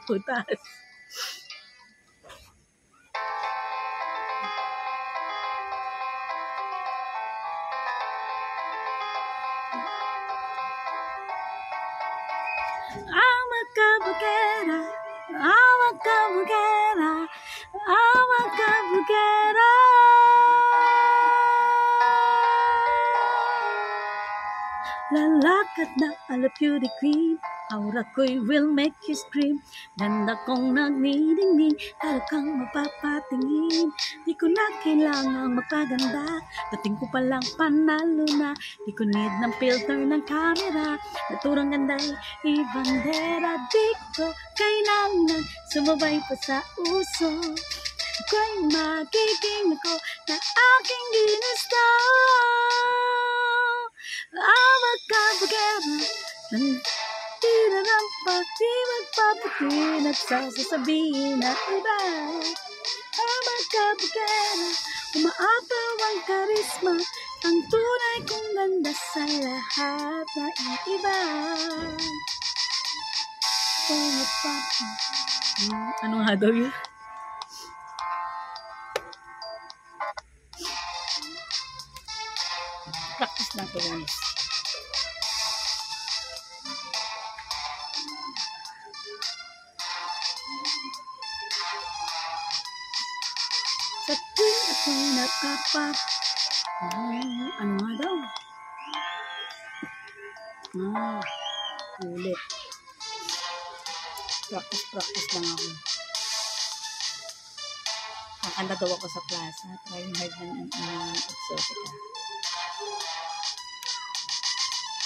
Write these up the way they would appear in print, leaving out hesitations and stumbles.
Putas. I'm a cabugera, I'm a cabugera, I'm a cabugera. Lalakad na ala beauty queen, aura ko'y will make you scream. Ganda kong nagniningning, talagang mapapatingin. Di ko na kailangang magpaganda, dating ko palang panalo na. Di ko need ng filter ng camera, naturang ganda'y ibandera. Di ko kailangan sumabay pa sa uso, ako'y magiging ako na aking ginusto. I'm a cabugera, nandirampa, di magpapatin at sasasabihin na iba. I'm a cabugera, umaapaw ang karisma, ang tunay kong ganda sa lahat na iiba. Ano nga daw yun? Practice na ito, guys. Sa tuwing ako'y nakapat, ano nga daw? Ulit. Practice lang ako. Nakanda daw ako sa plaza. Trying hard ng exotica.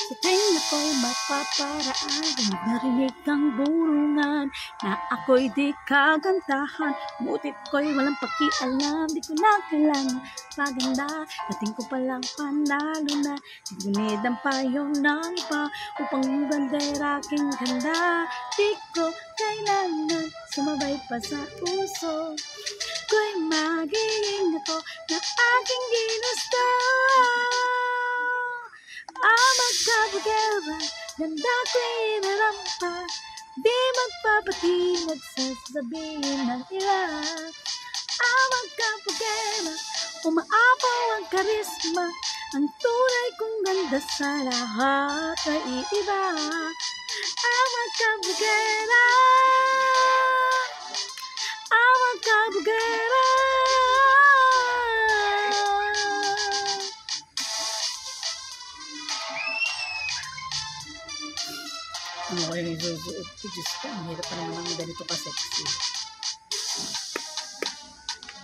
Sa tuwing ako'y mapaparaan, narinig ang burungan na ako'y di kagandahan. Butit ko'y walang pakialam, di ko na kailangan paganda. Dating ko palang panalo na, di ko need ang payo ng iba upang bandera aking ganda. Di ko kailangan sumabay pa sa uso, ko'y magiging ako na aking ginusto. I'm a cabugera, ganda ko'y inarampa, di magpapatinag sasabihin ng iba. I'm a cabugera, umaapaw ang karisma, ang tunay kong ganda sa lahat na iiba. I'm a cabugera, I'm a cabugera. Ano ko yung isusuot ko? Diyos ko, ang hirap pa naman ng ganito ka-sexy.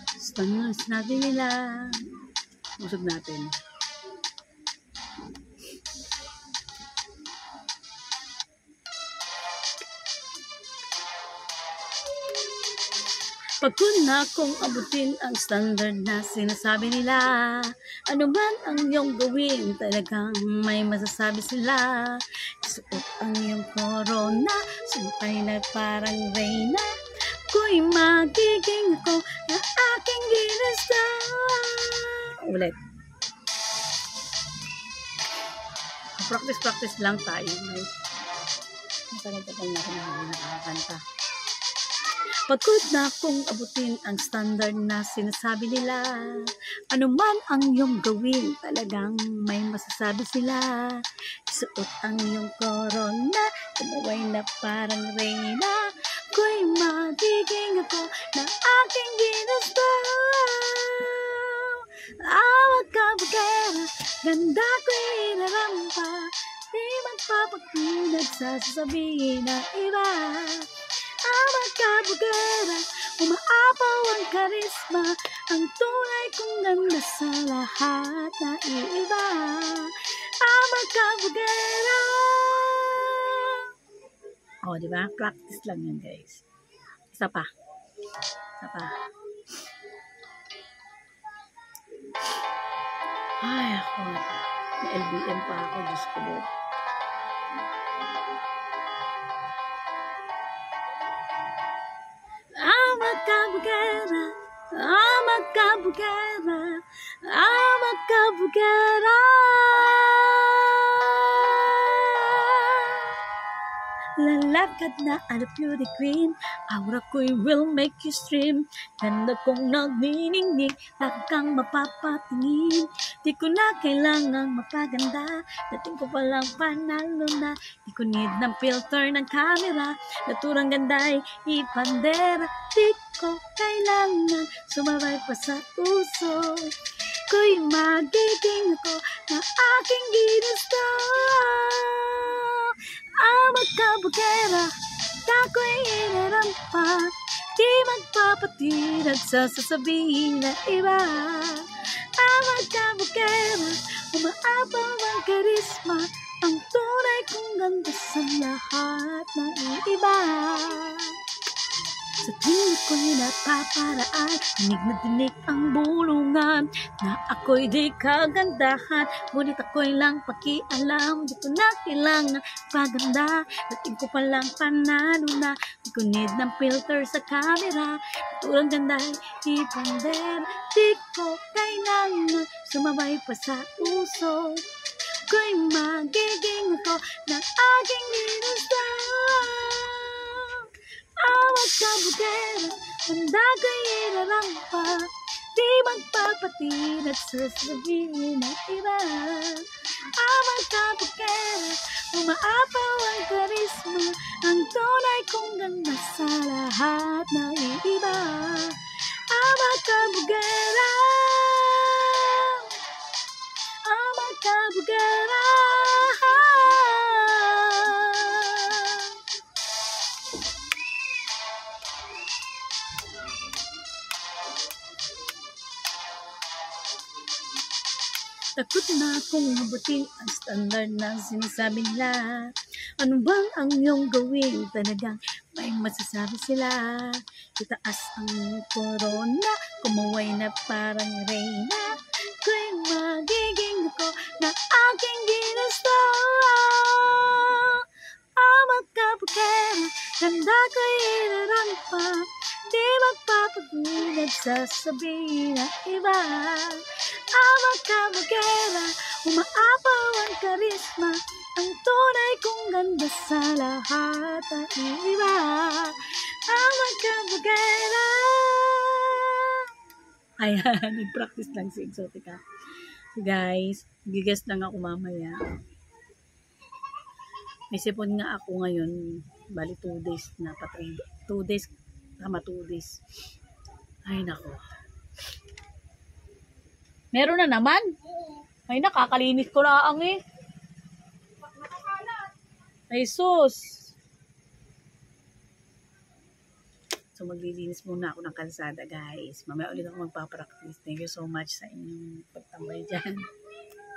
Basta nga, sinabi nila. Usog natin. Pagod na kung abutin ang standard na sinasabi nila. Ano man ang iyong gawin, talagang may masasabi sila. Isuot ang iyong corona, sumpay na parang reyna. Ko'y magiging ako na aking ginusto. Ulit. Practice lang tayo. Tagal-tagal na rin ako nakakanta. Pagod na kung abutin ang standard na sinasabi nila. Ano man ang iyong gawin, talagang may masasabi sila. Isuot ang iyong corona, tumaway na parang reyna. Ko'y magiging ako na aking ginusto. Awag cabugera, ganda ko'y inarampa, di magpapakinag sasabihin ng iba. Awag cabugera, umaapaw ang karisma, ang tunay kong ganda sa lahat na iiba. Awag cabugera. O, diba? Practice lang yan, guys. Isa pa. Ay, ako. May LBM pa ako. Diyos ko, Lord. I'm a cabugera, I'm a cabugera, I'm a cabugera. La lakad na ala beauty queen. Aura ko'y will make you stream. Ganda kong nagniningning, lagi kang mapapatingin. Di ko na kailangang mapaganda, dating ko palang panalo na. Di ko need ng filter ng camera, naturang ganda'y ipandera. Di ko kailangan sumabay pa sa uso, ko'y magiging ako na aking ginusto. Magkabugera, tako'y inarampa, di magpapatinag sa sasabihin na iba. Magkabugera, umaapaw ang karisma, ang tunay kong ganda sa lahat ng iba. Sa tingin ko'y napaparaan, dinig na dinig ang bulungan, na ako'y di kagandahan, ngunit ako'y lang pakialam. Di ko na kailangan paganda, dating ko palang panalo na. Di ko need ng filter sa camera, naturang ganda'y ipandera. Di ko kailangan sumabay pa sa uso, ko'y magiging ako ng aking ginusto. Magkabugera, handa ko'y inarampa, di magpapatinag sa sabihin ng iba. Magkabugera, umaapaw ang karisma, ang tunay kong ganda sa lahat ng iba. Magkabugera, magkabugera. Takot na akong mabuti ang standard na sinasabi nila. Ano bang ang iyong gawin? Talagang may masasabi sila. Itaas ang corona, kumaway na parang reyna, ko'y magiging ako na aking ginusto. Magkabugera, ganda ko'y inarampa, di magpapagulag sa sabihin ng iba. Magkabugera, umaapaw ang karisma, ang tunay kong ganda sa lahat ng iba. Magkabugera. Ayan, nag-practice lang si Exotica. Guys, gigas lang ako mamaya. May sipon nga ako ngayon, bali 2 days na pa 2 days, tama 2 days. Ay nako. Meron na naman. Ay, nakakalinis ko lang eh. Ay, sus. So, maglilinis muna ako ng kalsada, guys. Mamaya ulit ako magpapractice. Thank you so much sa inyong pagtambay dyan.